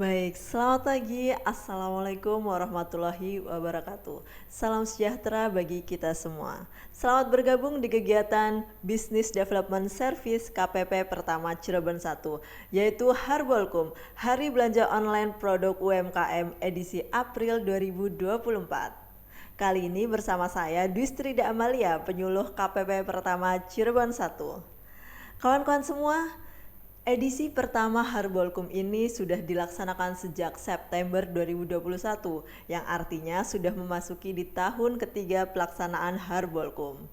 Baik, selamat pagi. Assalamualaikum warahmatullahi wabarakatuh. Salam sejahtera bagi kita semua. Selamat bergabung di kegiatan Business Development Service KPP pertama Cirebon 1, yaitu Harbolkum, Hari Belanja Online Produk UMKM edisi April 2024. Kali ini bersama saya Dwistrida Amalia, penyuluh KPP pertama Cirebon 1. Kawan-kawan semua, edisi pertama Harbolkum ini sudah dilaksanakan sejak September 2021, yang artinya sudah memasuki di tahun ketiga pelaksanaan Harbolkum.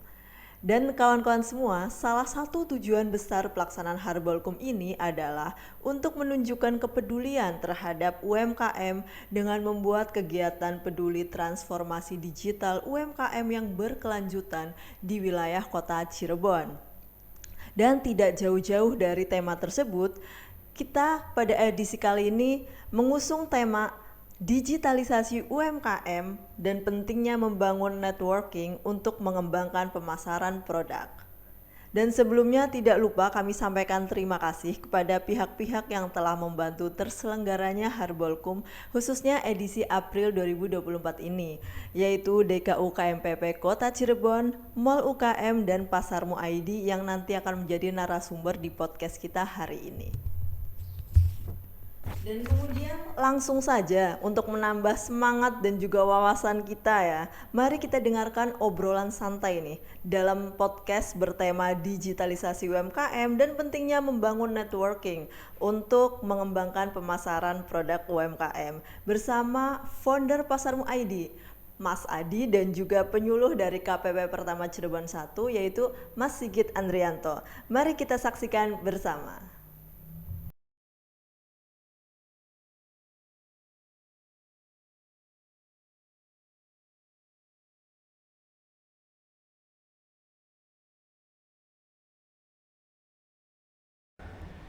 Dan kawan-kawan semua, salah satu tujuan besar pelaksanaan Harbolkum ini adalah untuk menunjukkan kepedulian terhadap UMKM dengan membuat kegiatan peduli transformasi digital UMKM yang berkelanjutan di wilayah kota Cirebon. Dan tidak jauh-jauh dari tema tersebut, kita pada edisi kali ini mengusung tema digitalisasi UMKM dan pentingnya membangun networking untuk mengembangkan pemasaran produk. Dan sebelumnya tidak lupa kami sampaikan terima kasih kepada pihak-pihak yang telah membantu terselenggaranya Harbolkum khususnya edisi April 2024 ini, yaitu DKU KMPP Kota Cirebon, Mall UKM, dan Pasarmu ID yang nanti akan menjadi narasumber di podcast kita hari ini. Dan kemudian langsung saja untuk menambah semangat dan juga wawasan kita ya, mari kita dengarkan obrolan santai nih dalam podcast bertema digitalisasi UMKM dan pentingnya membangun networking untuk mengembangkan pemasaran produk UMKM bersama founder Pasarmu ID, Mas Adi, dan juga penyuluh dari KPP Pertama Cirebon 1 yaitu Mas Sigit Andrianto. Mari kita saksikan bersama.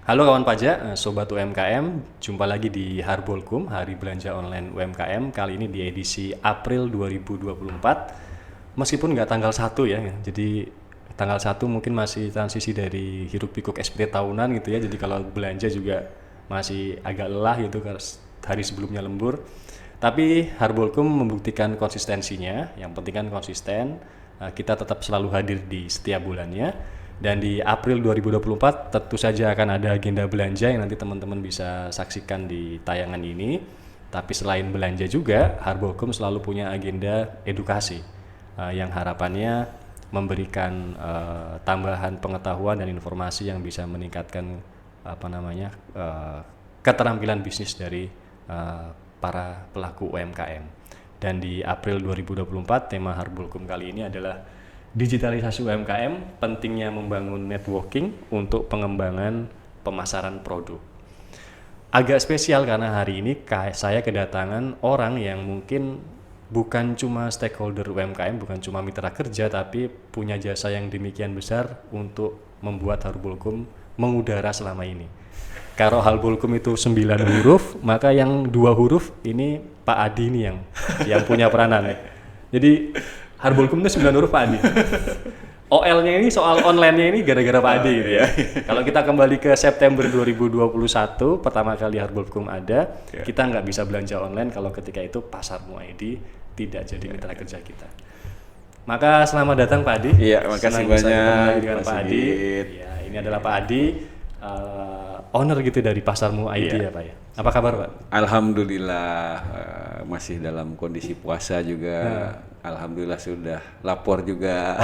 Halo kawan pajak, Sobat UMKM, jumpa lagi di Harbolkum, Hari Belanja Online UMKM, kali ini di edisi April 2024. Meskipun nggak tanggal 1 ya, jadi tanggal 1 mungkin masih transisi dari hiruk pikuk SPT tahunan gitu ya, jadi kalau belanja juga masih agak lelah gitu, karena hari sebelumnya lembur. Tapi Harbolkum membuktikan konsistensinya, yang penting kan konsisten, kita tetap selalu hadir di setiap bulannya. Dan di April 2024 tentu saja akan ada agenda belanja yang nanti teman-teman bisa saksikan di tayangan ini. Tapi selain belanja juga, Harbolkum selalu punya agenda edukasi yang harapannya memberikan tambahan pengetahuan dan informasi yang bisa meningkatkan keterampilan bisnis dari para pelaku UMKM. Dan di April 2024 tema Harbolkum kali ini adalah digitalisasi UMKM, pentingnya membangun networking untuk pengembangan pemasaran produk. Agak spesial karena hari ini saya kedatangan orang yang mungkin bukan cuma stakeholder UMKM, bukan cuma mitra kerja, tapi punya jasa yang demikian besar untuk membuat Harbolkum mengudara selama ini. Kalau Harbolkum itu 9 huruf, maka yang 2 huruf ini Pak Adi nih yang punya peranan. Jadi Harbolkum itu 9 huruf Pak Adi. OL-nya ini soal online-nya ini gara-gara Pak Adi gitu ya. Kalau kita kembali ke September 2021, pertama kali Harbolkum ada, kita nggak bisa belanja online kalau ketika itu Pasarmu ID tidak jadi mitra kerja kita. Maka selamat datang Pak Adi. Iya, makasih banyak dengan Pak Adi. Ya, ini adalah Pak Adi, owner gitu dari Pasarmu ID ya Pak ya. Apa kabar Pak? Alhamdulillah masih dalam kondisi puasa juga. Alhamdulillah sudah lapor juga.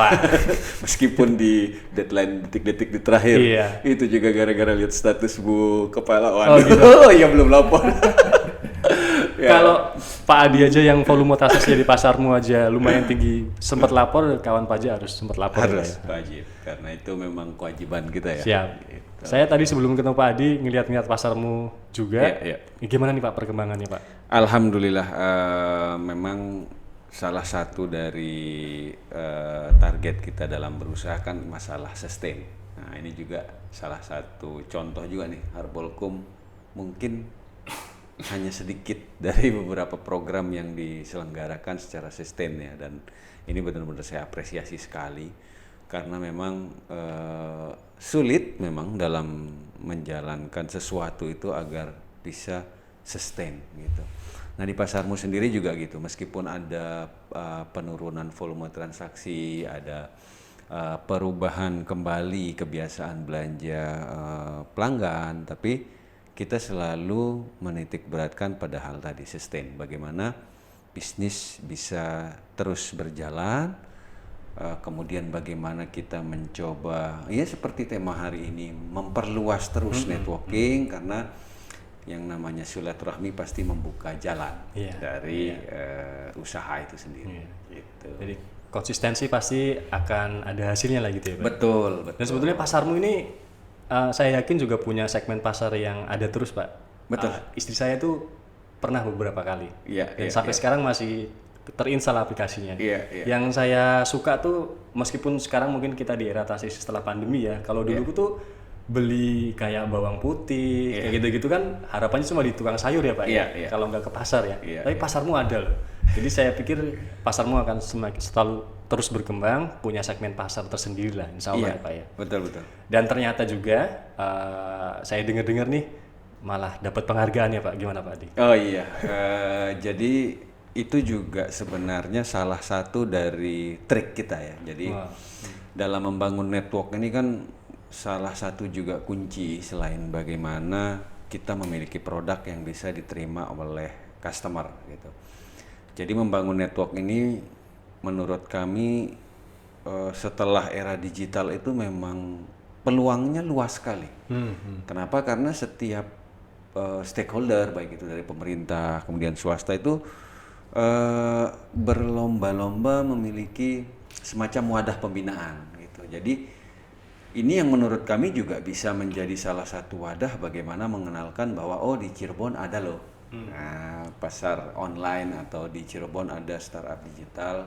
Meskipun di deadline detik-detik di terakhir. Iya. Itu juga gara-gara lihat status Bu Kepala. Waduh, iya belum lapor. Kalau Pak Adi aja yang volume transaksi di Pasarmu aja lumayan tinggi, sempat lapor, kawan pajak harus sempat lapor. Harus wajib, karena itu memang kewajiban kita ya. Siap. Gitu. Saya tadi sebelum ketemu Pak Adi ngeliat-ngeliat Pasarmu juga. Iya. Gimana nih Pak perkembangannya Pak? Alhamdulillah memang salah satu dari target kita dalam berusaha kan masalah sustain. Nah ini juga salah satu contoh juga nih, Harbolkum mungkin hanya sedikit dari beberapa program yang diselenggarakan secara sustain ya, dan ini benar-benar saya apresiasi sekali karena memang sulit memang dalam menjalankan sesuatu itu agar bisa sustain gitu. Nah di pasarmu sendiri juga gitu, meskipun ada penurunan volume transaksi, ada perubahan kembali kebiasaan belanja pelanggan, tapi kita selalu menitik beratkan pada hal tadi, sustain. Bagaimana bisnis bisa terus berjalan, kemudian bagaimana kita mencoba, ya seperti tema hari ini, memperluas terus networking, karena yang namanya silaturahmi pasti membuka jalan dari usaha itu sendiri. Gitu. Jadi konsistensi pasti akan ada hasilnya lah gitu ya Pak? Betul. Dan sebetulnya pasarmu ini saya yakin juga punya segmen pasar yang ada terus Pak. Betul. Istri saya tuh pernah beberapa kali. Iya, Dan sampai sekarang masih terinstall aplikasinya. Iya. Yang saya suka tuh, meskipun sekarang mungkin kita di era transisi setelah pandemi ya, kalau dulu tuh beli kayak bawang putih, kayak gitu-gitu kan harapannya cuma di tukang sayur ya Pak, kalau nggak ke pasar ya. Tapi pasarmu ada loh. Jadi saya pikir pasarmu akan selalu terus berkembang, punya segmen pasar tersendiri lah, insya Allah ya Pak ya. Betul. Dan ternyata juga saya dengar-dengar nih malah dapat penghargaan ya Pak, gimana Pak Adi? Oh iya, jadi itu juga sebenarnya salah satu dari trik kita ya. Jadi dalam membangun network ini kan salah satu juga kunci selain bagaimana kita memiliki produk yang bisa diterima oleh customer gitu. Jadi membangun network ini menurut kami setelah era digital itu memang peluangnya luas sekali. Kenapa? Karena setiap stakeholder baik itu dari pemerintah kemudian swasta itu berlomba-lomba memiliki semacam wadah pembinaan gitu. Jadi ini yang menurut kami juga bisa menjadi salah satu wadah bagaimana mengenalkan bahwa oh di Cirebon ada loh pasar online, atau di Cirebon ada startup digital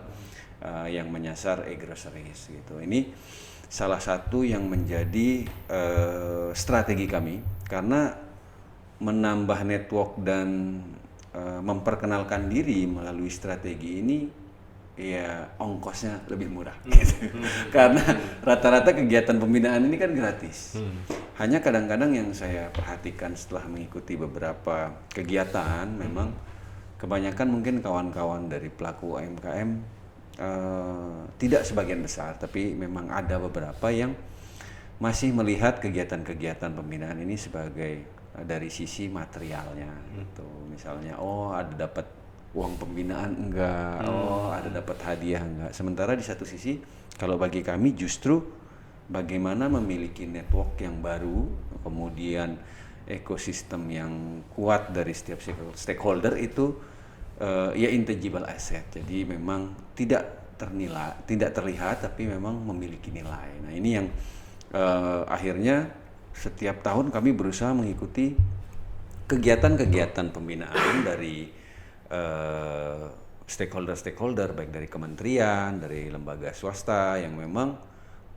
yang menyasar e-groceries gitu. Ini salah satu yang menjadi strategi kami, karena menambah network dan memperkenalkan diri melalui strategi ini ya ongkosnya lebih murah gitu. Karena rata-rata kegiatan pembinaan ini kan gratis. Hanya kadang-kadang yang saya perhatikan setelah mengikuti beberapa kegiatan, memang kebanyakan mungkin kawan-kawan dari pelaku UMKM tidak sebagian besar, tapi memang ada beberapa yang masih melihat kegiatan-kegiatan pembinaan ini sebagai dari sisi materialnya gitu. Misalnya ada dapat uang pembinaan enggak, ada dapat hadiah enggak. Sementara di satu sisi kalau bagi kami justru bagaimana memiliki network yang baru, kemudian ekosistem yang kuat dari setiap stakeholder itu ya intangible asset. Jadi memang tidak terlihat tapi memang memiliki nilai. Nah, ini yang akhirnya setiap tahun kami berusaha mengikuti kegiatan-kegiatan pembinaan dari stakeholder baik dari kementerian, dari lembaga swasta yang memang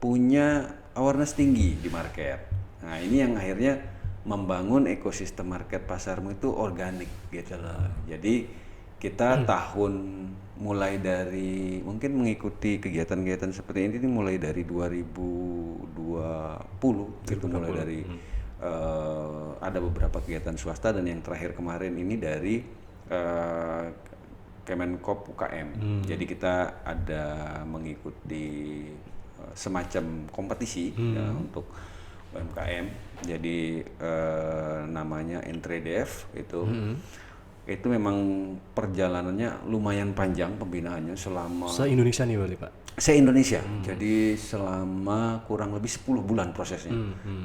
punya awareness tinggi di market. Nah, ini yang akhirnya membangun ekosistem market pasarmu itu organik gitu loh. Jadi kita tahun mulai dari mungkin mengikuti kegiatan-kegiatan seperti ini mulai dari 2020 gitu, mulai dari ada beberapa kegiatan swasta, dan yang terakhir kemarin ini dari Kemenkop UKM. Jadi kita ada mengikuti semacam kompetisi ya, untuk UMKM. Jadi namanya Entredev itu. Itu memang perjalanannya lumayan panjang pembinaannya selama se-Indonesia nih boleh Pak? Se-Indonesia. Jadi selama kurang lebih 10 bulan prosesnya.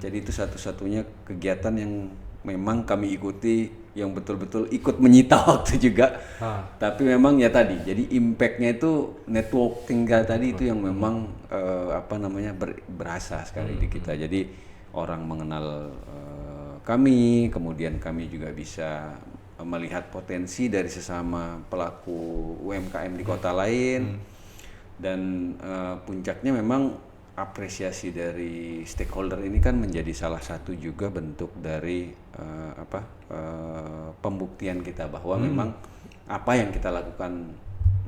Jadi itu satu-satunya kegiatan yang memang kami ikuti yang betul-betul ikut menyita waktu juga. Tapi memang ya tadi, jadi impactnya itu networking tadi itu yang memang berasa sekali di kita. Jadi orang mengenal kami, kemudian kami juga bisa melihat potensi dari sesama pelaku UMKM di kota lain, dan puncaknya memang apresiasi dari stakeholder ini kan menjadi salah satu juga bentuk dari pembuktian kita bahwa memang apa yang kita lakukan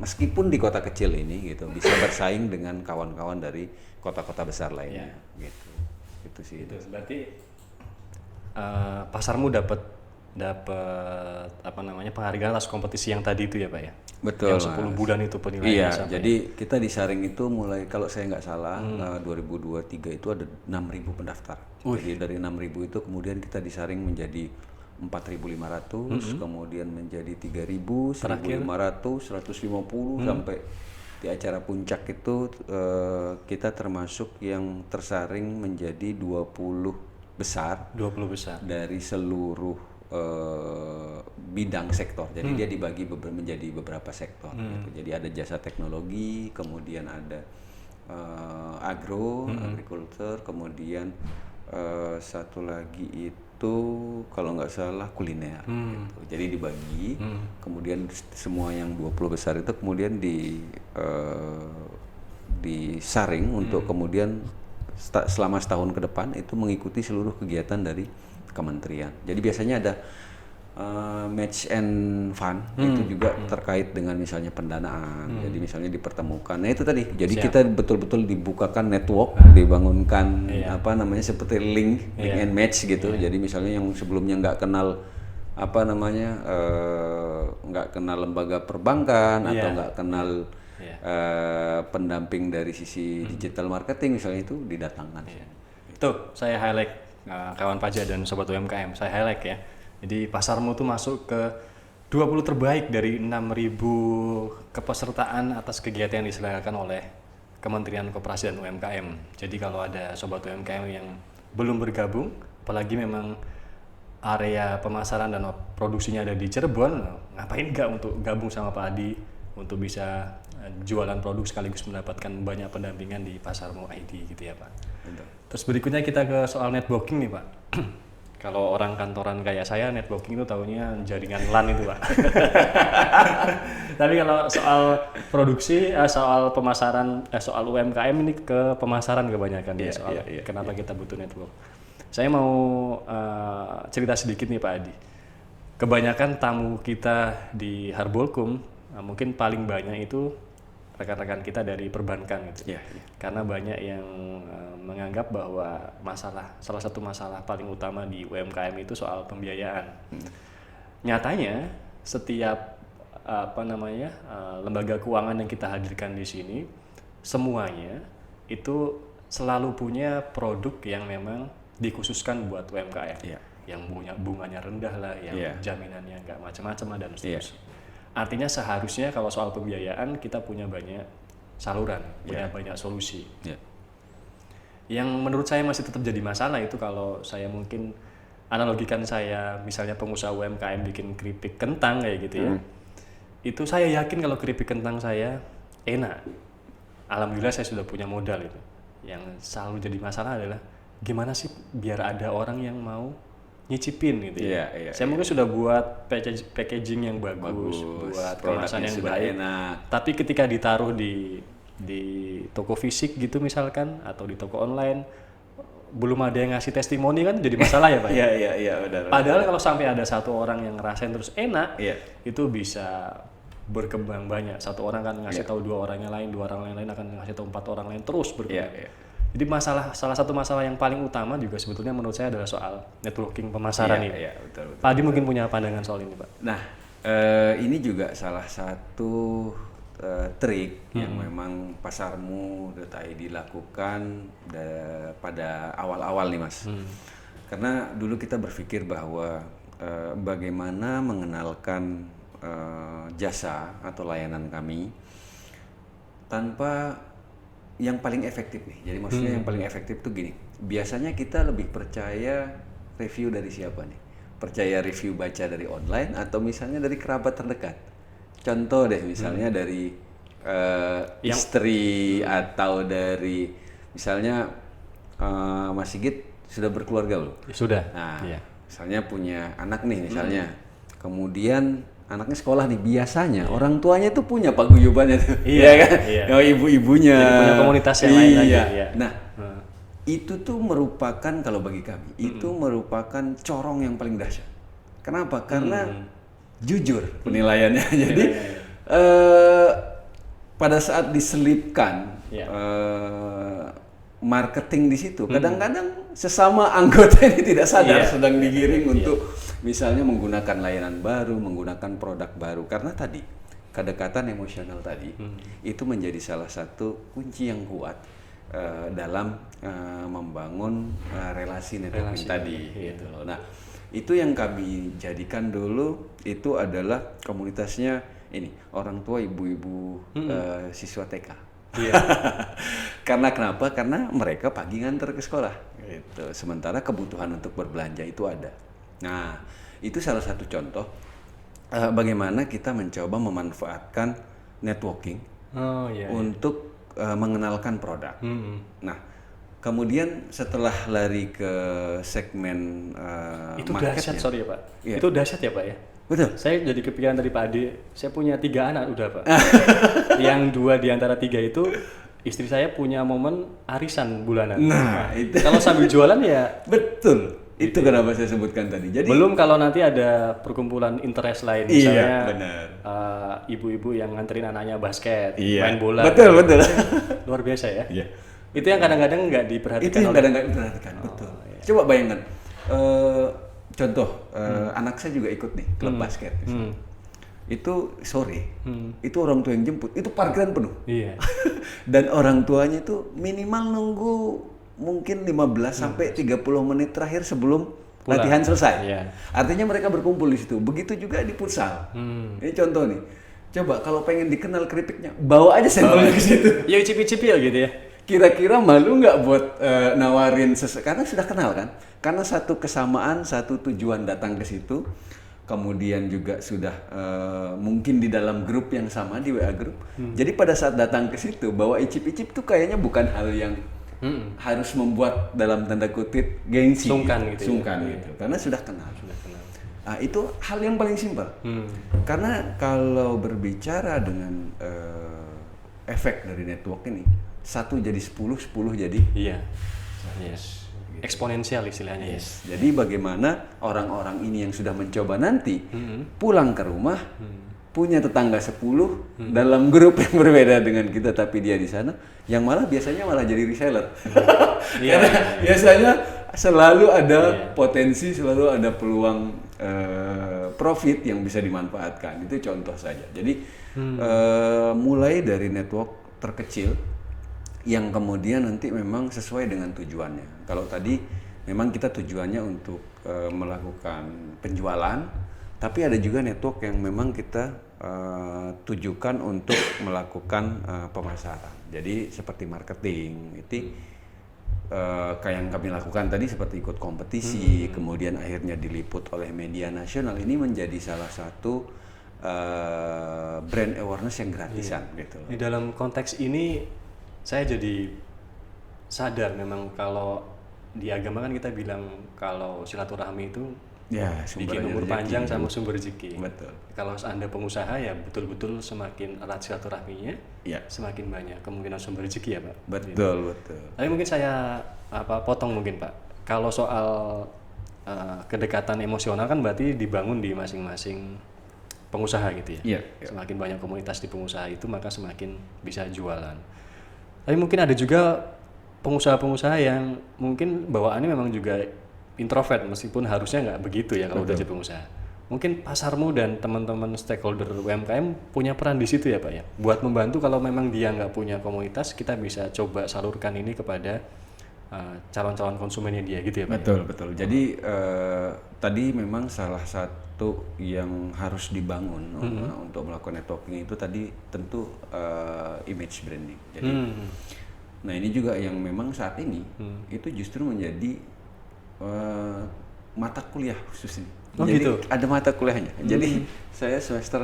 meskipun di kota kecil ini gitu bisa bersaing dengan kawan-kawan dari kota-kota besar lainnya gitu. Itu sih. Itu berarti pasarmu dapat dapat penghargaan atas kompetisi yang tadi itu ya Pak ya. Betul. Yang 10 bulan itu penilaiannya Iya, sampai. jadi kita disaring itu mulai, kalau saya nggak salah 2023 itu ada 6.000 pendaftar. Jadi dari 6.000 itu kemudian kita disaring menjadi 4.500, kemudian menjadi 3.000, 1.500, 150 sampai di acara puncak itu kita termasuk yang tersaring menjadi 20 besar 20 besar. dari seluruh bidang sektor. Jadi dia dibagi menjadi beberapa sektor. Gitu. Jadi ada jasa teknologi, kemudian ada agriculture, kemudian satu lagi itu kalau nggak salah kuliner. Gitu. Jadi dibagi, kemudian semua yang 20 besar itu kemudian disaring untuk kemudian selama setahun ke depan itu mengikuti seluruh kegiatan dari kementerian. Jadi biasanya ada match and fun itu juga terkait dengan misalnya pendanaan. Jadi misalnya dipertemukan. Nah itu tadi. Jadi kita betul-betul dibukakan network, dibangunkan seperti link and match gitu. Jadi misalnya yang sebelumnya nggak kenal nggak kenal lembaga perbankan atau nggak kenal pendamping dari sisi digital marketing misalnya itu didatangkan. Itu saya highlight kawan pajak dan sobat UMKM, saya highlight ya. Jadi pasarmu tuh masuk ke 20 terbaik dari 6.000 kepesertaan atas kegiatan yang diselenggarakan oleh Kementerian Koperasi dan UMKM. Jadi kalau ada sobat UMKM yang belum bergabung, apalagi memang area pemasaran dan produksinya ada di Cirebon, ngapain nggak untuk gabung sama Pak Adi untuk bisa jualan produk sekaligus mendapatkan banyak pendampingan di Pasarmu ID gitu ya Pak. Betul. Terus berikutnya kita ke soal networking nih Pak. Kalau orang kantoran kayak saya, networking itu taunya jaringan LAN itu Pak. Tapi kalau soal produksi, soal pemasaran, soal UMKM ini ke pemasaran kebanyakan ya soal kenapa kita butuh network. Saya mau cerita sedikit nih Pak Adi. Kebanyakan tamu kita di Harbolkum mungkin paling banyak itu rekan-rekan kita dari perbankan gitu. Karena banyak yang menganggap bahwa salah satu masalah paling utama di UMKM itu soal pembiayaan. Nyatanya setiap lembaga keuangan yang kita hadirkan di sini semuanya itu selalu punya produk yang memang dikhususkan buat UMKM. Yang bunganya rendah lah, yang jaminannya nggak macam-macam dan seterusnya. Artinya seharusnya kalau soal pembiayaan kita punya banyak saluran, punya banyak solusi. Yang menurut saya masih tetap jadi masalah itu kalau saya mungkin analogikan saya misalnya pengusaha UMKM bikin keripik kentang kayak gitu ya. Itu saya yakin kalau keripik kentang saya enak. Alhamdulillah saya sudah punya modal itu. Yang selalu jadi masalah adalah gimana sih biar ada orang yang mau nyicipin gitu ya. Saya mungkin sudah buat packaging yang bagus buat kemasan yang baik. Tapi ketika ditaruh di toko fisik gitu misalkan atau di toko online belum ada yang ngasih testimoni kan jadi masalah ya Pak. Iya, benar. Padahal kalau sampai ada satu orang yang ngerasain terus enak, itu bisa berkembang banyak. Satu orang kan ngasih tahu dua orang yang lain akan ngasih tahu 4 orang lain terus berkembang. Jadi salah satu masalah yang paling utama juga sebetulnya menurut saya adalah soal networking pemasaran ini. Betul. Pak Adi mungkin punya pandangan soal ini Pak. Nah, ini juga salah satu trik yang memang Pasarmu.id dilakukan pada awal-awal nih Mas. Karena dulu kita berpikir bahwa bagaimana mengenalkan jasa atau layanan kami tanpa yang paling efektif nih. Jadi maksudnya yang paling efektif tuh gini. Biasanya kita lebih percaya review dari siapa nih? Percaya review baca dari online atau misalnya dari kerabat terdekat. Contoh deh misalnya dari istri atau dari misalnya Mas Sigit sudah berkeluarga belum? Sudah. Nah, misalnya punya anak nih misalnya. Kemudian anaknya sekolah nih, biasanya orang tuanya tuh punya paguyubannya tuh. Oh, ibu-ibunya. Jadi punya komunitas yang lain lagi. Nah, itu tuh merupakan kalau bagi kami itu merupakan corong yang paling dahsyat. Kenapa? Karena jujur penilaiannya. Jadi pada saat diselipkan marketing di situ, kadang-kadang sesama anggota ini tidak sadar sedang digiring untuk Misalnya menggunakan layanan baru, menggunakan produk baru, karena tadi kedekatan emosional tadi itu menjadi salah satu kunci yang kuat dalam membangun relasi networking tadi. Gitu loh. Nah, itu yang kami jadikan dulu itu adalah komunitasnya ini orang tua, ibu-ibu siswa TK. Iya. Karena kenapa? Karena mereka pagi nganter ke sekolah. Gitu. Sementara kebutuhan untuk berbelanja itu ada. Nah, itu salah satu contoh bagaimana kita mencoba memanfaatkan networking untuk mengenalkan produk. Nah, kemudian setelah lari ke segmen itu market dahsyat, sorry ya Pak. Iya. Itu dahsyat ya Pak ya. Betul. Saya jadi kepikiran dari Pak Ade. Saya punya 3 anak udah Pak. Yang 2 di antara 3 itu istri saya punya momen arisan bulanan. Nah, itu kalau sambil jualan ya betul. Itu kenapa saya sebutkan tadi. Jadi belum kalau nanti ada perkumpulan interest lain, misalnya iya, benar. Ibu-ibu yang nganterin anaknya basket, Iya. main bola. Betul, betul. Luar biasa ya. Iya. Itu yang kadang-kadang nggak diperhatikan. Itu yang kadang-kadang diperhatikan, betul. Iya. Coba bayangkan, contoh anak saya juga ikut nih klub basket. Itu sore, itu orang tua yang jemput, itu parkiran penuh. Iya. Dan orang tuanya itu minimal nunggu mungkin 15 sampai 30 menit terakhir sebelum pulang. Latihan selesai. Iya. Artinya mereka berkumpul di situ. Begitu juga di futsal. Ini contoh nih. Coba kalau pengen dikenal keripiknya, bawa aja sampelnya ke situ. Ya icip-icip ya gitu ya. Kira-kira malu nggak buat nawarin karena sudah kenal kan? Karena satu kesamaan, satu tujuan datang ke situ. Kemudian juga sudah mungkin di dalam grup yang sama di WA grup. Jadi pada saat datang ke situ bawa icip-icip tuh kayaknya bukan hal yang harus membuat dalam tanda kutip gengsi, sungkan gitu. Sungkan gitu. Karena sudah kenal. Nah, itu hal yang paling simpel. Karena kalau berbicara dengan efek dari network ini, 1 jadi 10, 10 jadi iya. Yes. Eksponensial istilahnya. Yes. Jadi bagaimana orang-orang ini yang sudah mencoba nanti pulang ke rumah punya tetangga 10 dalam grup yang berbeda dengan kita tapi dia di sana yang biasanya malah jadi reseller. Karena biasanya selalu ada potensi, selalu ada peluang profit yang bisa dimanfaatkan. Itu contoh saja. Jadi mulai dari network terkecil yang kemudian nanti memang sesuai dengan tujuannya. Kalau tadi memang kita tujuannya untuk melakukan penjualan, tapi ada juga network yang memang kita tujukan untuk melakukan pemasaran. Jadi seperti marketing, itu kayak yang kami lakukan tadi seperti ikut kompetisi, kemudian akhirnya diliput oleh media nasional. Ini menjadi salah satu brand awareness yang gratisan gitu. Di dalam konteks ini saya jadi sadar memang kalau di agama kan kita bilang kalau silaturahmi itu bikin umur panjang sama sumber rezeki. Betul. Kalau Anda pengusaha ya betul-betul semakin erat silaturahminya, semakin banyak kemungkinan sumber rezeki ya Pak. Betul, betul. Tapi mungkin saya potong mungkin Pak. Kalau soal kedekatan emosional kan berarti dibangun di masing-masing pengusaha gitu ya. Semakin banyak komunitas di pengusaha itu maka semakin bisa jualan. Tapi mungkin ada juga pengusaha-pengusaha yang mungkin bawaannya memang juga introvert meskipun harusnya nggak begitu ya kalau udah jadi pengusaha. Mungkin pasarmu dan teman-teman stakeholder UMKM punya peran di situ ya Pak ya. Buat membantu kalau memang dia nggak punya komunitas, kita bisa coba salurkan ini kepada calon-calon konsumennya dia gitu ya Pak. Betul, betul. Jadi tadi memang salah satu yang harus dibangun untuk melakukan networking itu tadi tentu image branding. Jadi nah ini juga yang memang saat ini itu justru menjadi mata kuliah khusus ini. Jadi gitu? ada mata kuliahnya. Jadi saya semester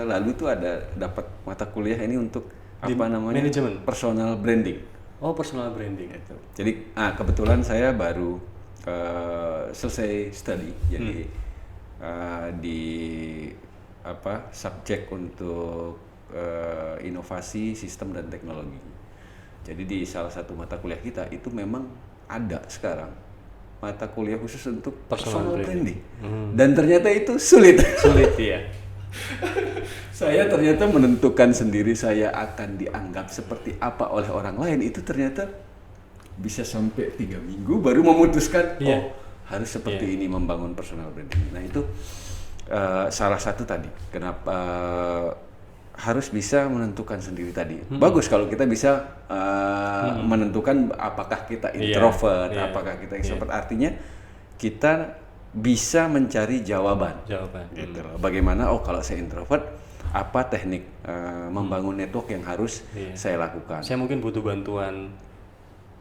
lalu tuh ada dapat mata kuliah ini untuk manajemen personal branding. Oh, personal branding itu. Jadi kebetulan saya baru selesai study. Jadi di subjek untuk inovasi sistem dan teknologi. Jadi di salah satu mata kuliah kita itu memang ada sekarang mata kuliah khusus untuk personal branding. Dan ternyata itu sulit. Sulit ya. Saya ternyata menentukan sendiri saya akan dianggap seperti apa oleh orang lain itu ternyata bisa sampai 3 minggu baru memutuskan harus seperti ini membangun personal branding. Nah itu salah satu tadi kenapa harus bisa menentukan sendiri tadi. Bagus kalau kita bisa menentukan apakah kita introvert, apakah kita extrovert. Artinya kita bisa mencari jawaban. Gitu loh. Bagaimana? Oh kalau saya introvert, apa teknik membangun network yang harus saya lakukan? Saya mungkin butuh bantuan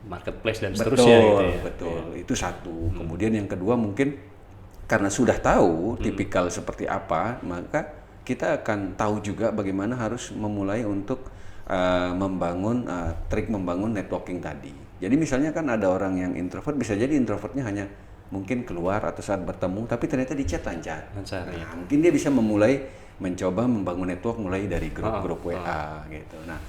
marketplace dan seterusnya gitu ya. Betul, itu satu. Kemudian yang kedua mungkin karena sudah tahu tipikal seperti apa, maka kita akan tahu juga bagaimana harus memulai untuk membangun trik membangun networking tadi. Jadi misalnya kan ada orang yang introvert, bisa jadi introvertnya hanya mungkin keluar atau saat bertemu, tapi ternyata di chat lancar. Nah, mungkin dia bisa memulai mencoba membangun network mulai dari grup-grup WA gitu. Nah,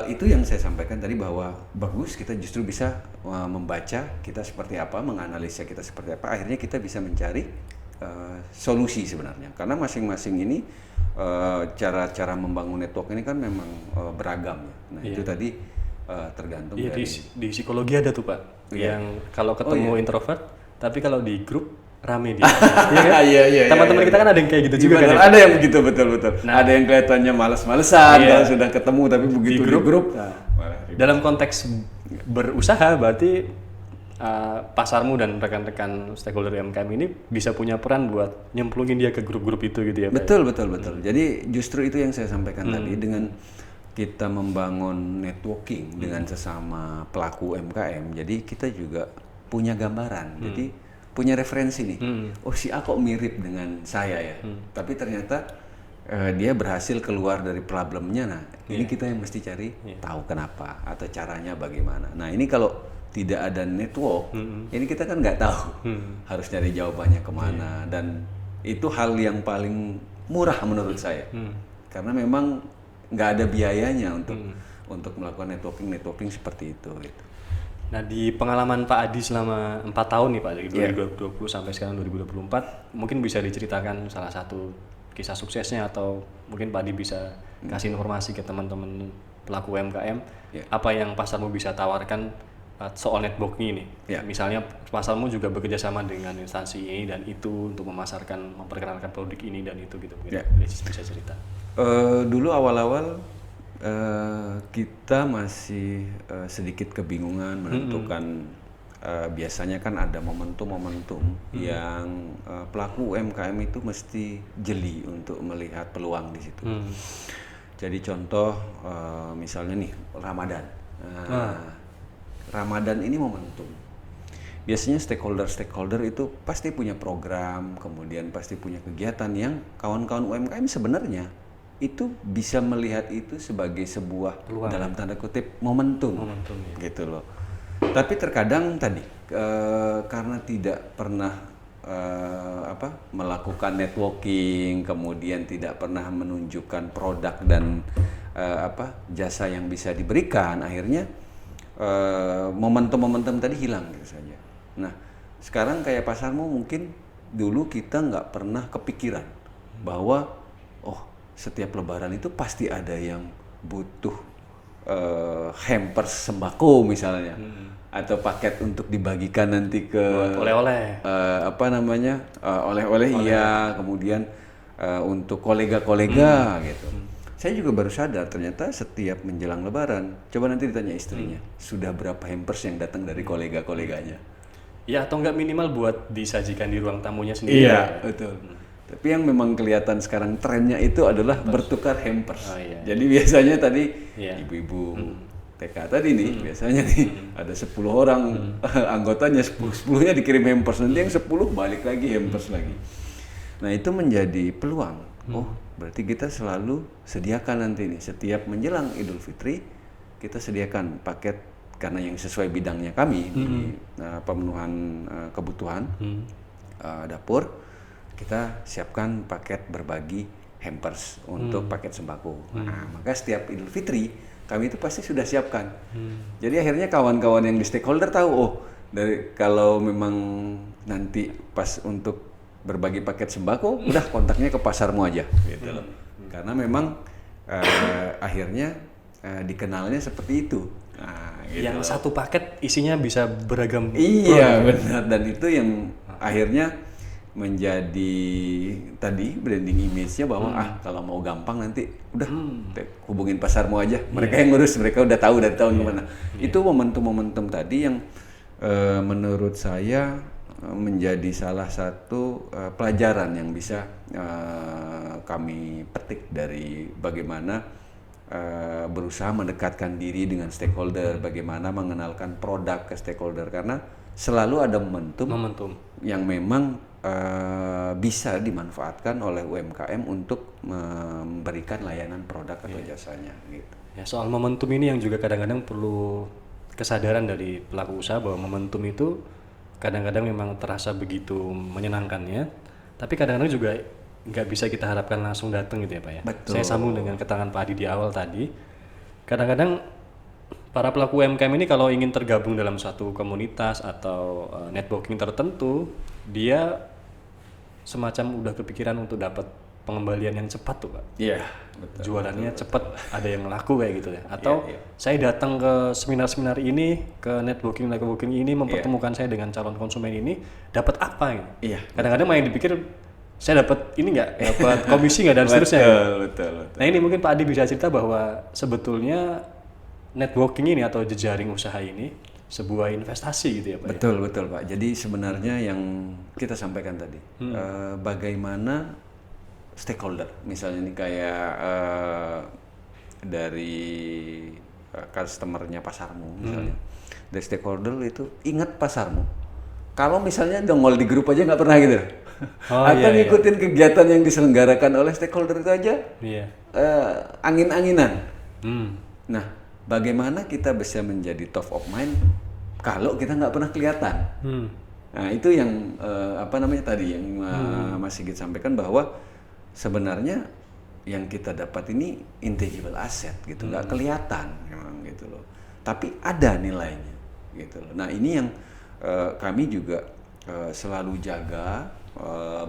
itu yang saya sampaikan tadi bahwa bagus kita justru bisa membaca kita seperti apa, menganalisa kita seperti apa, akhirnya kita bisa mencari solusi sebenarnya. Karena masing-masing ini cara-cara membangun network ini kan memang beragam ya. Nah itu tadi tergantung dari di psikologi ada tuh Pak, yang kalau ketemu introvert, tapi kalau di grup rame dia. Iya, Teman-teman kita kan ada yang kayak gitu juga kan. Ada yang begitu betul. Nah, ada yang kelihatannya malas-malesan kalau sudah ketemu, tapi begitu di grup. Dalam konteks berusaha berarti pasarmu dan rekan-rekan stakeholder UMKM ini bisa punya peran buat nyemplungin dia ke grup-grup itu gitu ya Pak. Betul. Jadi justru itu yang saya sampaikan tadi, dengan kita membangun networking dengan sesama pelaku UMKM, jadi kita juga punya gambaran. Jadi punya referensi nih, oh si A kok mirip dengan saya ya, tapi ternyata dia berhasil keluar dari problemnya. Nah ini kita yang mesti cari tahu kenapa atau caranya bagaimana. Nah ini kalau tidak ada network, ini kita kan nggak tahu harus cari jawabannya kemana, dan itu hal yang paling murah menurut saya, karena memang nggak ada biayanya untuk melakukan networking seperti itu. Gitu. Nah di pengalaman Pak Adi selama 4 tahun nih Pak, dari 2020 sampai sekarang 2024, mungkin bisa diceritakan salah satu kisah suksesnya, atau mungkin Pak Adi bisa kasih informasi ke teman-teman pelaku UMKM apa yang pasarmu bisa tawarkan soal networking ini. Misalnya pasarmu juga bekerja sama dengan instansi ini dan itu untuk memasarkan, memperkenalkan produk ini dan itu gitu. Bisa cerita. Dulu awal-awal kita masih sedikit kebingungan menentukan, biasanya kan ada momentum-momentum yang pelaku UMKM itu mesti jeli untuk melihat peluang di situ. Jadi contoh misalnya nih Ramadan. Ramadan ini momentum. Biasanya stakeholder itu pasti punya program, kemudian pasti punya kegiatan yang kawan-kawan UMKM sebenarnya itu bisa melihat itu sebagai sebuah peluang, dalam tanda kutip momentum gitu loh. Tapi terkadang tadi karena tidak pernah melakukan networking, kemudian tidak pernah menunjukkan produk dan jasa yang bisa diberikan, akhirnya momentum-momentum tadi hilang gitu saja. Nah sekarang kayak pasarmu, mungkin dulu kita nggak pernah kepikiran bahwa setiap lebaran itu pasti ada yang butuh hampers sembako misalnya, atau paket untuk dibagikan nanti ke oleh-oleh, oleh-oleh. Kemudian untuk kolega-kolega gitu. Saya juga baru sadar ternyata setiap menjelang lebaran, coba nanti ditanya istrinya, sudah berapa hampers yang datang dari kolega-koleganya. Ya atau enggak minimal buat disajikan di ruang tamunya sendiri. Iya, betul. Tapi yang memang kelihatan sekarang trennya itu adalah bertukar hampers. Jadi biasanya tadi ibu-ibu TK tadi nih, biasanya nih ada 10 orang anggotanya, 10-nya dikirim hampers, nanti yang 10 balik lagi hampers lagi. Nah itu menjadi peluang. Berarti kita selalu sediakan nanti nih, setiap menjelang Idul Fitri kita sediakan paket, karena yang sesuai bidangnya kami di pemenuhan kebutuhan dapur, kita siapkan paket berbagi hampers untuk paket sembako. Nah, maka setiap Idul Fitri kami itu pasti sudah siapkan. Jadi akhirnya kawan-kawan yang di stakeholder tahu, kalau memang nanti pas untuk berbagi paket sembako, udah kontaknya ke pasarmu aja, gitu loh. Karena memang akhirnya dikenalnya seperti itu. Nah, gitu Yang loh. satu paket isinya bisa beragam. Iya benar, dan itu yang akhirnya menjadi tadi branding image-nya bahwa kalau mau gampang nanti udah hubungin pasarmu aja, mereka yang ngurus, mereka udah tahu dari tahun kemana. Itu momentum-momentum tadi yang menurut saya menjadi salah satu pelajaran yang bisa kami petik dari bagaimana berusaha mendekatkan diri dengan stakeholder, bagaimana mengenalkan produk ke stakeholder, karena selalu ada momentum yang memang bisa dimanfaatkan oleh UMKM untuk memberikan layanan produk atau jasanya gitu. Ya, soal momentum ini yang juga kadang-kadang perlu kesadaran dari pelaku usaha bahwa momentum itu kadang-kadang memang terasa begitu menyenangkan ya, tapi kadang-kadang juga nggak bisa kita harapkan langsung datang gitu ya Pak ya. Betul. Saya sambung dengan keterangan Pak Adi di awal tadi, kadang-kadang para pelaku UMKM ini kalau ingin tergabung dalam suatu komunitas atau networking tertentu, dia semacam udah kepikiran untuk dapat pengembalian yang cepat tuh Pak. Iya, betul. Jualannya cepat, ada yang laku kayak gitu ya. Atau saya datang ke seminar-seminar ini, ke networking ini, mempertemukan saya dengan calon konsumen ini, dapat apa gitu. Iya. Kadang-kadang malah yang dipikir saya dapat ini nggak, dapat komisi nggak dan seterusnya. Betul. Nah ini mungkin Pak Adi bisa cerita bahwa sebetulnya networking ini atau jejaring usaha ini sebuah investasi gitu ya Pak. Betul Pak. Jadi sebenarnya yang kita sampaikan tadi, bagaimana stakeholder, misalnya ini kayak dari customernya pasarmu misalnya, dari stakeholder itu ingat pasarmu. Kalau misalnya dongol di grup aja nggak pernah gitu, atau ngikutin kegiatan yang diselenggarakan oleh stakeholder itu aja, angin-anginan. Nah, bagaimana kita bisa menjadi top of mind kalau kita nggak pernah kelihatan? Nah, itu yang tadi yang Mas Sigit sampaikan bahwa sebenarnya yang kita dapat ini intangible asset gitu, nggak kelihatan memang gitu loh. Tapi ada nilainya gitu loh. Nah, ini yang kami juga selalu jaga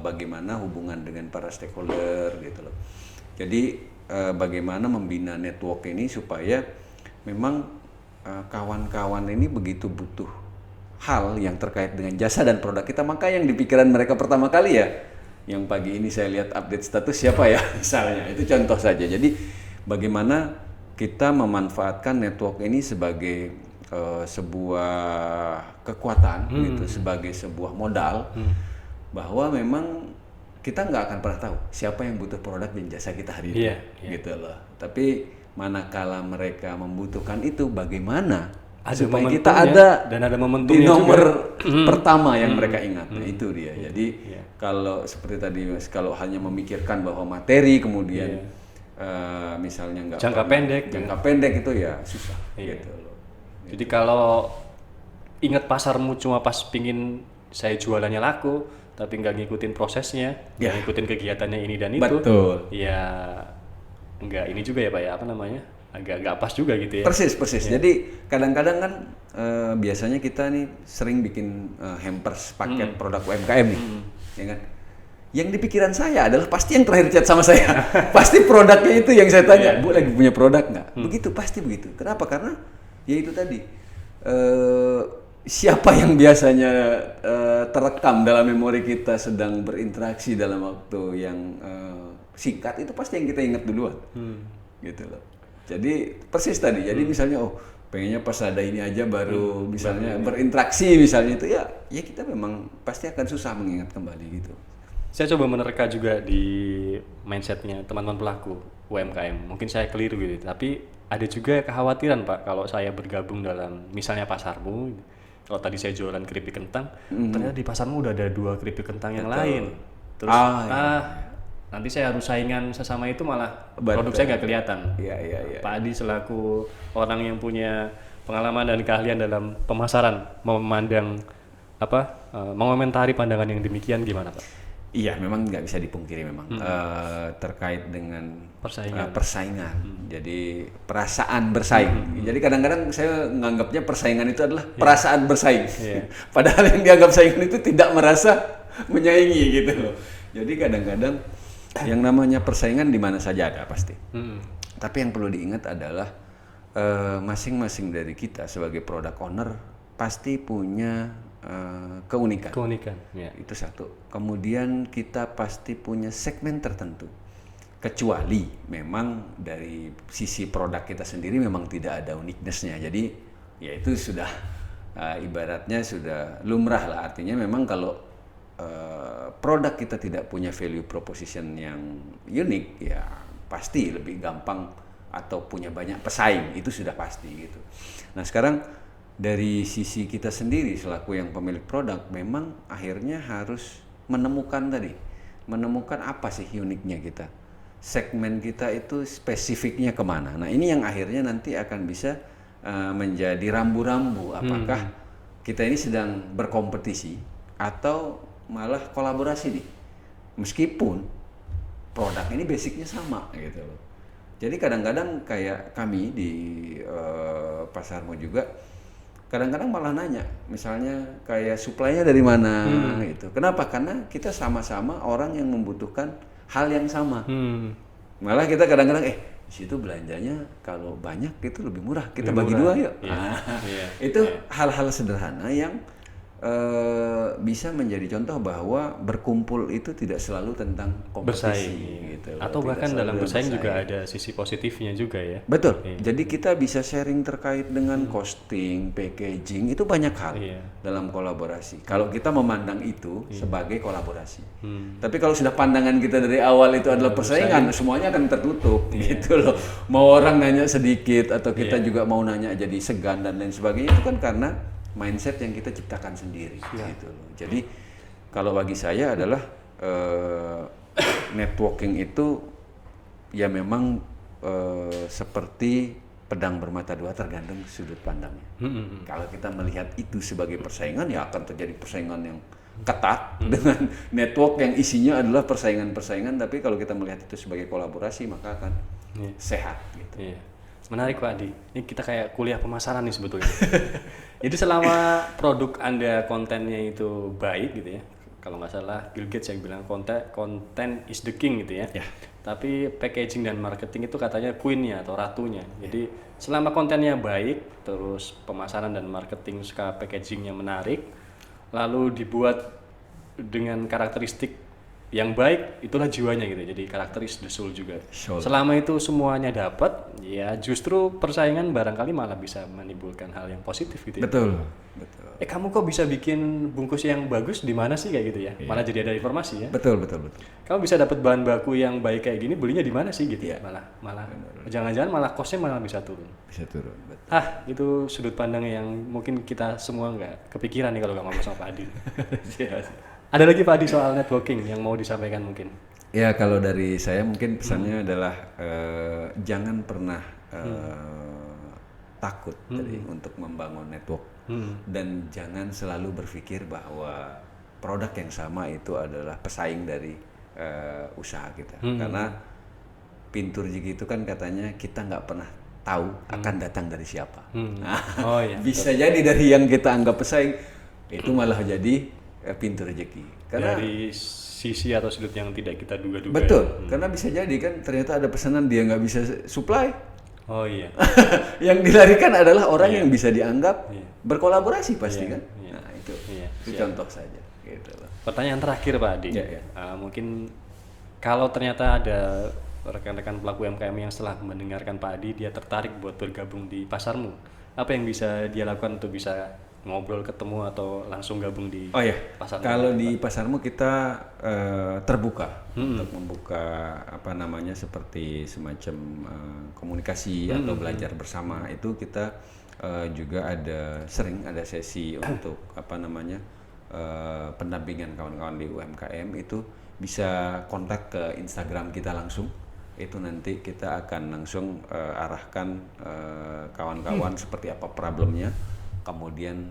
bagaimana hubungan dengan para stakeholder gitu loh. Jadi bagaimana membina network ini supaya memang kawan-kawan ini begitu butuh hal yang terkait dengan jasa dan produk kita, maka yang di pikiran mereka pertama kali ya, yang pagi ini saya lihat update status siapa ya misalnya, itu contoh saja. Jadi bagaimana kita memanfaatkan network ini sebagai sebuah kekuatan gitu, sebagai sebuah modal, bahwa memang kita nggak akan pernah tahu siapa yang butuh produk dan jasa kita hari ini, gitu loh. Tapi manakala mereka membutuhkan itu, bagaimana supaya kita ada dan ada di nomor pertama yang mereka ingat. Nah, itu dia. Jadi kalau seperti tadi Mas, kalau hanya memikirkan bahwa materi kemudian misalnya nggak jangka pendek itu ya susah gitu loh. Jadi kalau ingat pasarmu cuma pas pingin saya jualannya laku, tapi nggak ngikutin prosesnya, nggak ngikutin kegiatannya ini dan itu, ya nggak ini juga ya Pak ya, apa namanya, agak nggak pas juga gitu ya. Persis. Jadi kadang-kadang kan biasanya kita nih sering bikin hampers paket produk UMKM nih, ya kan? Yang di pikiran saya adalah pasti yang terakhir chat sama saya, pasti produknya itu yang saya tanya, Bu lagi punya produk nggak? Begitu, pasti begitu. Kenapa? Karena ya itu tadi, siapa yang biasanya terekam dalam memori kita sedang berinteraksi dalam waktu yang singkat, itu pasti yang kita ingat duluan, gitu loh. Jadi persis tadi, jadi misalnya pengennya pas ada ini aja baru misalnya berinteraksi misalnya itu, ya kita memang pasti akan susah mengingat kembali gitu. Saya coba menerka juga di mindsetnya teman-teman pelaku UMKM, mungkin saya keliru gitu, tapi ada juga kekhawatiran Pak, kalau saya bergabung dalam misalnya pasarmu, kalau tadi saya jualan keripik kentang, ternyata di pasarmu udah ada 2 keripik kentang yang lain, terus nanti saya harus saingan sesama itu, malah produk saya nggak kelihatan. Pak Adi selaku orang yang punya pengalaman dan keahlian dalam pemasaran, memandang mengomentari pandangan yang demikian gimana Pak? Iya, memang nggak bisa dipungkiri memang terkait dengan persaingan. Jadi perasaan bersaing. Jadi kadang-kadang saya menganggapnya persaingan itu adalah perasaan bersaing. Padahal yang dianggap saingan itu tidak merasa menyaingi gitu loh. Jadi kadang-kadang yang namanya persaingan di mana saja ada pasti. Tapi yang perlu diingat adalah masing-masing dari kita sebagai product owner pasti punya keunikan. Keunikan, ya. Itu satu. Kemudian kita pasti punya segmen tertentu. Kecuali memang dari sisi produk kita sendiri memang tidak ada uniqueness-nya. Jadi ya itu sudah ibaratnya sudah lumrah lah. Artinya memang kalau produk kita tidak punya value proposition yang unik, ya pasti lebih gampang atau punya banyak pesaing, itu sudah pasti gitu. Nah sekarang dari sisi kita sendiri selaku yang pemilik produk, memang akhirnya harus menemukan apa sih uniknya kita, segmen kita itu spesifiknya kemana. Nah ini yang akhirnya nanti akan bisa menjadi rambu-rambu apakah kita ini sedang berkompetisi atau malah kolaborasi nih, meskipun produk ini basicnya sama gitu loh. Jadi kadang-kadang kayak kami di Pasarmu juga kadang-kadang malah nanya, misalnya kayak suplainya dari mana gitu. Kenapa? Karena kita sama-sama orang yang membutuhkan hal yang sama. Malah kita kadang-kadang di situ belanjanya kalau banyak itu lebih murah, kita bagi dua yuk. Itu hal-hal sederhana yang bisa menjadi contoh bahwa berkumpul itu tidak selalu tentang kompetisi Bersaing gitu. atau Tidak bahkan selalu dalam bersaing juga bersaing. ada sisi positifnya juga ya. Betul. Jadi kita bisa sharing terkait dengan costing, packaging, itu banyak hal dalam kolaborasi. Kalau kita memandang itu sebagai kolaborasi. Tapi kalau sudah pandangan kita dari awal itu adalah persaingan, semuanya akan tertutup gitu loh. Mau orang nanya sedikit atau kita juga mau nanya jadi segan dan lain sebagainya, itu kan karena mindset yang kita ciptakan sendiri gitu loh. Jadi kalau bagi saya adalah networking itu ya memang seperti pedang bermata dua, tergantung sudut pandangnya. Kalau kita melihat itu sebagai persaingan, ya akan terjadi persaingan yang ketat dengan network yang isinya adalah persaingan-persaingan. Tapi kalau kita melihat itu sebagai kolaborasi, maka akan sehat gitu. Menarik Pak Adi. Ini kita kayak kuliah pemasaran nih sebetulnya. Jadi selama produk Anda kontennya itu baik gitu ya. Kalau nggak salah Bill Gates yang bilang content is the king gitu ya. Tapi packaging dan marketing itu katanya queen-nya atau ratunya. Jadi selama kontennya baik, terus pemasaran dan marketing serta packagingnya menarik, lalu dibuat dengan karakteristik yang baik, itulah jiwanya gitu. Jadi karakter is the soul juga. Selama itu semuanya dapat, ya justru persaingan barangkali malah bisa menimbulkan hal yang positif gitu ya. Betul. Kamu kok bisa bikin bungkus yang bagus di mana sih kayak gitu ya? Malah jadi ada informasi ya. Betul. Kamu bisa dapat bahan baku yang baik kayak gini, belinya di mana sih gitu ya? Malah jangan-jangan malah costnya malah bisa turun. Betul. Itu sudut pandang yang mungkin kita semua nggak kepikiran nih kalau nggak ngomong sama Pak Adi. Ada lagi Pak Adi soal networking yang mau disampaikan mungkin? Ya kalau dari saya mungkin pesannya adalah jangan pernah takut untuk membangun network dan jangan selalu berpikir bahwa produk yang sama itu adalah pesaing dari usaha kita. Karena pintu rezeki itu kan katanya kita nggak pernah tahu akan datang dari siapa. Bisa jadi dari yang kita anggap pesaing itu malah jadi pintu rezeki. Karena dari sisi atau sudut yang tidak kita duga-duga. Betul, karena bisa jadi kan ternyata ada pesanan dia nggak bisa supply. Yang dilarikan adalah orang yang bisa dianggap berkolaborasi pasti kan. Nah itu contoh saja. Gitu loh. Pertanyaan terakhir Pak Adi. Mungkin kalau ternyata ada rekan-rekan pelaku UMKM yang setelah mendengarkan Pak Adi dia tertarik buat bergabung di Pasarmu, apa yang bisa dia lakukan untuk bisa ngobrol, ketemu atau langsung gabung di Pasarmu? Kalau di Pasarmu kita terbuka untuk membuka seperti semacam komunikasi atau belajar bersama. Itu kita juga sering ada sesi untuk pendampingan kawan-kawan di UMKM. Itu bisa kontak ke Instagram kita langsung. Itu nanti kita akan langsung arahkan kawan-kawan seperti apa problemnya. Kemudian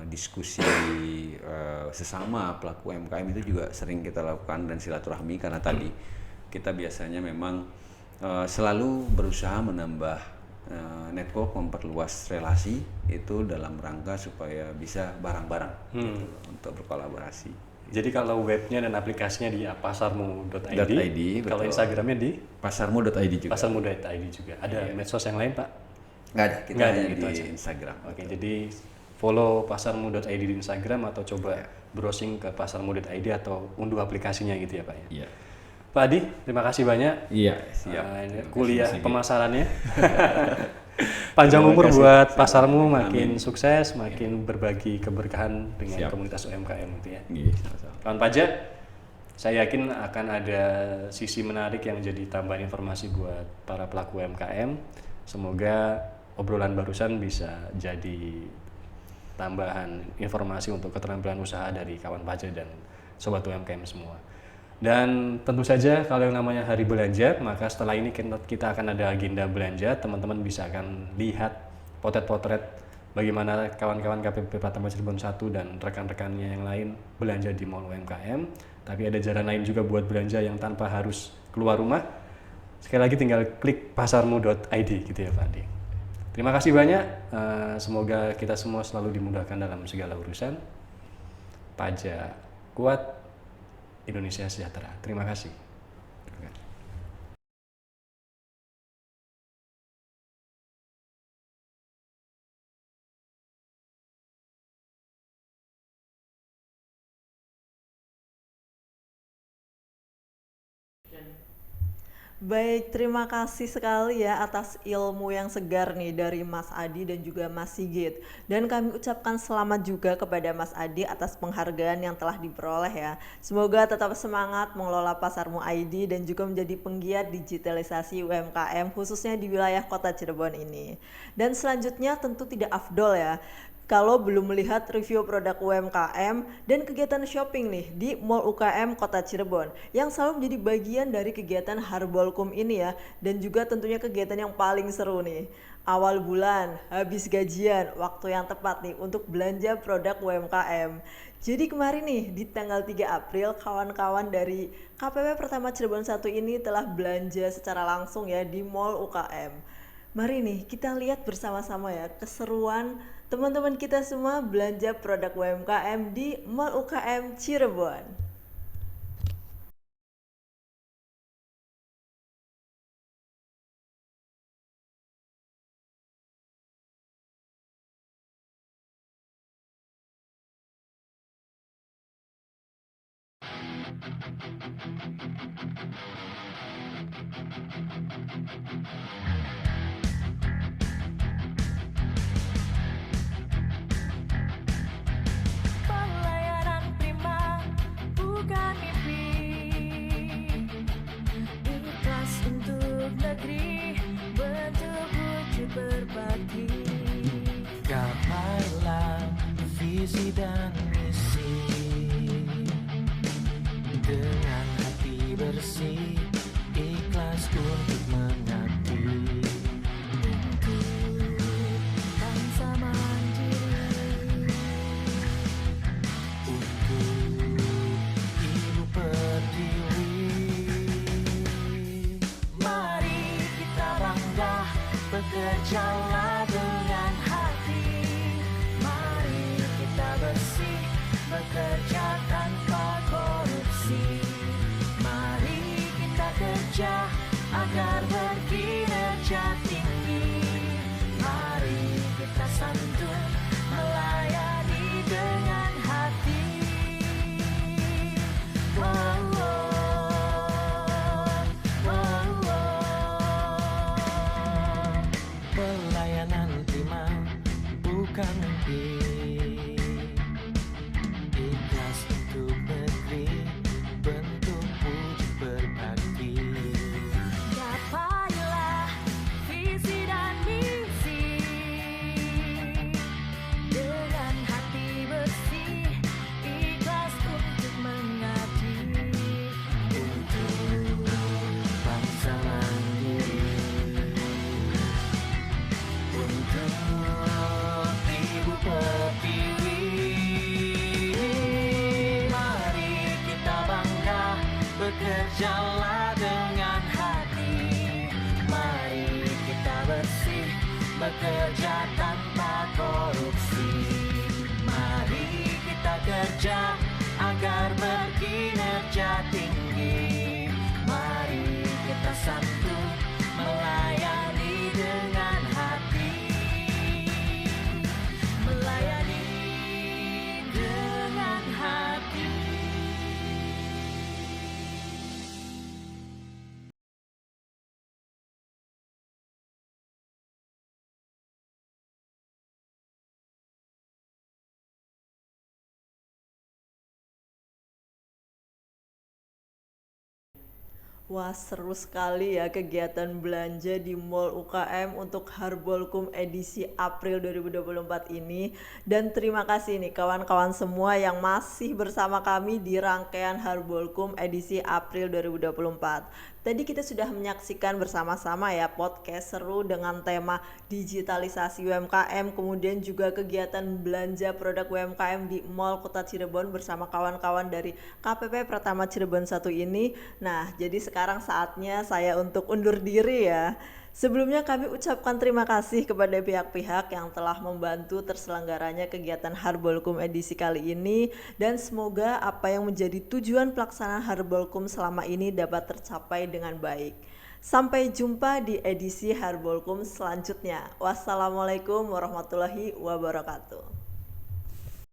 diskusi sesama pelaku UMKM itu juga sering kita lakukan dan silaturahmi, karena tadi kita biasanya memang selalu berusaha menambah network, memperluas relasi itu dalam rangka supaya bisa bareng-bareng gitu, untuk berkolaborasi. Jadi kalau webnya dan aplikasinya di pasarmu.id, kalau Instagramnya di pasarmu.id juga. Pasarmu.id juga. Ada medsos yang lain Pak? Nggak ada, kita Nggak ada, hanya gitu di aja. Instagram. Oke, jadi follow pasarmu.id di Instagram atau coba browsing ke pasarmu.id atau unduh aplikasinya gitu ya Pak ya. Iya. Pak Adi, terima kasih banyak. Iya, siap. Ini Terima kuliah kasih, Mas Sigit. pemasarannya. Panjang Terima umur kasih. buat pasarmu, Amin. makin sukses, makin berbagi keberkahan dengan Siap. komunitas UMKM gitu ya. Iya, sama-sama. Kawan pajak, saya yakin akan ada sisi menarik yang jadi tambahan informasi buat para pelaku UMKM. Semoga obrolan barusan bisa jadi tambahan informasi untuk keterampilan usaha dari kawan pajak dan sobat UMKM semua. Dan tentu saja kalau yang namanya hari belanja, maka setelah ini kita akan ada agenda belanja. Teman-teman bisa akan lihat potret-potret bagaimana kawan-kawan KPP Pratama Cirebon 1 dan rekan-rekannya yang lain belanja di Mall UMKM. Tapi ada jalan lain juga buat belanja yang tanpa harus keluar rumah. Sekali lagi tinggal klik pasarmu.id gitu ya Pak Adi. Terima kasih banyak. Semoga kita semua selalu dimudahkan dalam segala urusan. Pajak kuat, Indonesia sejahtera. Terima kasih. Baik, terima kasih sekali ya atas ilmu yang segar nih dari Mas Adi dan juga Mas Sigit. Dan kami ucapkan selamat juga kepada Mas Adi atas penghargaan yang telah diperoleh ya. Semoga tetap semangat mengelola Pasarmu ID dan juga menjadi penggiat digitalisasi UMKM khususnya di wilayah Kota Cirebon ini. Dan selanjutnya tentu tidak afdol ya kalau belum melihat review produk UMKM dan kegiatan shopping nih di Mall UKM Kota Cirebon yang selalu menjadi bagian dari kegiatan Harbolkum ini ya, dan juga tentunya kegiatan yang paling seru nih. Awal bulan, habis gajian, waktu yang tepat nih untuk belanja produk UMKM. Jadi kemarin nih di tanggal 3 April kawan-kawan dari KPP Pratama Cirebon 1 ini telah belanja secara langsung ya di Mall UKM. Mari nih kita lihat bersama-sama ya keseruan teman-teman kita semua belanja produk UMKM di Mall UKM Cirebon. Pelayanan prima bukan mimpi, ikhlas untuk negeri, bentuk wujud berbakti. Gapailah visi dan misi dengan hati bersih, ikhlas untuk mengabdi. Untuk bangsa mandiri, Untuk Ibu Pertiwi, mari kita bangga, bekerjalah dengan hati. Mari kita bersih, bekerja tanpa korupsi. Mari kita kerja agar berkinerja tinggi. Mari kita santun, melayani dengan hati. Oh, oh, oh, oh. pelayanan prima bukan mimpi, ikhlas untuk negeri, bentuk wujud berbakti. Gapailah visi dan misi dengan hati bersih, ikhlas untuk mengabdi. Untuk bangsa mandiri, untuk Ibu Pertiwi, Mari kita bangga, bekerjalah dengan hati. Mari kita bersih, bekerja tanpa korupsi. Mari kita kerja agar berkinerja tinggi. Mari kita santun, melayani dengan hati. Wah, seru sekali ya kegiatan belanja di Mall UKM untuk Harbolkum edisi April 2024 ini. Dan terima kasih nih kawan-kawan semua yang masih bersama kami di rangkaian Harbolkum edisi April 2024. Tadi kita sudah menyaksikan bersama-sama ya podcast seru dengan tema digitalisasi UMKM, kemudian juga kegiatan belanja produk UMKM di Mall Kota Cirebon bersama kawan-kawan dari KPP Pratama Cirebon 1 ini. Nah, jadi sekarang saatnya saya untuk undur diri ya. Sebelumnya kami ucapkan terima kasih kepada pihak-pihak yang telah membantu terselenggaranya kegiatan Harbolkum edisi kali ini, dan semoga apa yang menjadi tujuan pelaksanaan Harbolkum selama ini dapat tercapai dengan baik. Sampai jumpa di edisi Harbolkum selanjutnya. Wassalamualaikum warahmatullahi wabarakatuh.